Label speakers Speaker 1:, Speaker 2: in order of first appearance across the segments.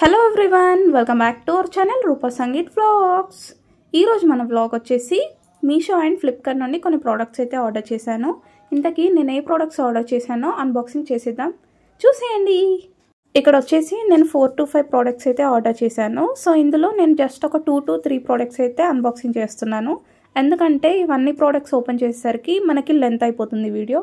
Speaker 1: Hello everyone, welcome back to our channel Rupa Sangeet vlogs. ఈరోజు మన vlog వచ్చేసి మీషో అండ్ ఫ్లిప్కార్ట్ నుండి కొన్ని ప్రోడక్ట్స్ అయితే ఆర్డర్ చేశాను. ఇంతకీ నేను ఏ ప్రోడక్ట్స్ ఆర్డర్ చేశానో అన్బాక్సింగ్ చేసేద్దాం, చూసేయండి. ఇక్కడ వచ్చేసి నేను 4 to 5 ప్రోడక్ట్స్ అయితే ఆర్డర్ చేశాను. సో ఇందులో నేను జస్ట్ ఒక 2 to 3 ప్రోడక్ట్స్ అయితే అన్బాక్సింగ్ చేస్తున్నాను. ఎందుకంటే ఇవన్నీ ప్రోడక్ట్స్ ఓపెన్ చేసేసరికి మనకి లెంత్ అయిపోతుంది వీడియో.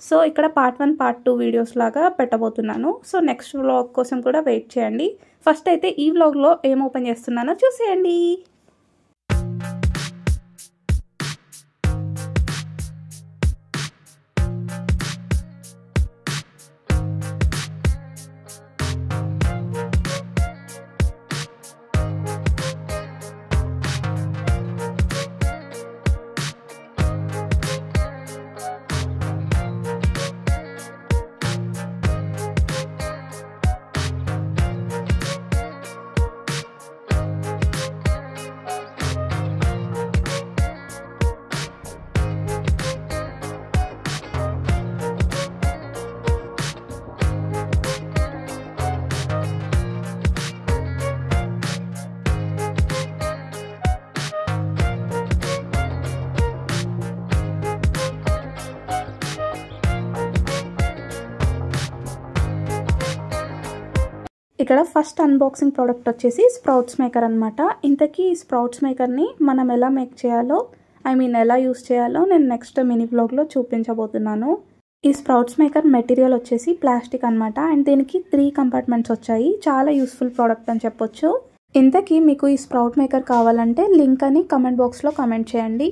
Speaker 1: సో ఇక్కడ పార్ట్ 1 పార్ట్ 2 వీడియోస్ లాగా పెట్టబోతున్నాను. సో నెక్స్ట్ వ్లాగ్ కోసం కూడా వెయిట్ చేయండి. ఫస్ట్ అయితే ఈ వ్లాగ్లో ఏం ఓపెన్ చేస్తున్నానో చూసేయండి. ఇక్కడ ఫస్ట్ అన్బాక్సింగ్ ప్రోడక్ట్ వచ్చేసి స్ప్రౌట్స్ మేకర్ అనమాట. ఇంతకీ ఈ స్ప్రౌట్స్ మేకర్ని మనం ఎలా మేక్ చేయాలో, ఎలా యూస్ చేయాలో నేను నెక్స్ట్ మినీ వ్లాగ్లో చూపించబోతున్నాను. ఈ స్ప్రౌట్స్ మేకర్ మెటీరియల్ వచ్చేసి ప్లాస్టిక్ అనమాట. అండ్ దీనికి 3 కంపార్ట్మెంట్స్ వచ్చాయి. చాలా యూస్ఫుల్ ప్రోడక్ట్ అని చెప్పొచ్చు. ఇంతకీ మీకు ఈ స్ప్రౌట్ మేకర్ కావాలంటే లింక్ అని కమెంట్ బాక్స్లో కమెంట్ చేయండి.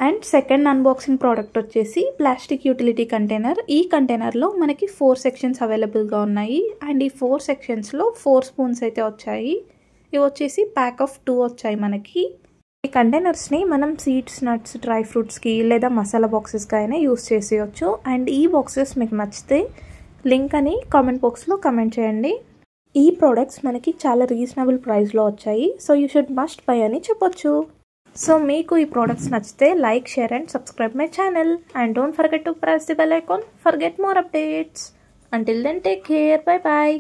Speaker 1: అండ్ సెకండ్ అన్బాక్సింగ్ ప్రోడక్ట్ వచ్చేసి ప్లాస్టిక్ యూటిలిటీ కంటైనర్. ఈ కంటైనర్లో మనకి 4 సెక్షన్స్ అవైలబుల్గా ఉన్నాయి. అండ్ ఈ 4 సెక్షన్స్లో 4 స్పూన్స్ అయితే వచ్చాయి. ఇవి వచ్చేసి ప్యాక్ ఆఫ్ 2 వచ్చాయి మనకి. ఈ కంటైనర్స్ని మనం సీడ్స్, నట్స్, డ్రై ఫ్రూట్స్కి లేదా మసాలా బాక్సెస్గా అయినా యూస్ చేసేయచ్చు. అండ్ ఈ బాక్సెస్ మీకు నచ్చితే లింక్ అని కామెంట్ బాక్స్లో కమెంట్ చేయండి. ఈ ప్రోడక్ట్స్ మనకి చాలా రీజనబుల్ ప్రైస్లో వచ్చాయి. So you should must by అని చెప్పొచ్చు. సో మీకు ఈ ప్రోడక్ట్స్ నచ్చితే like, share and subscribe my channel. And don't forget to press the bell icon for get more updates. Until then, take care. Bye bye.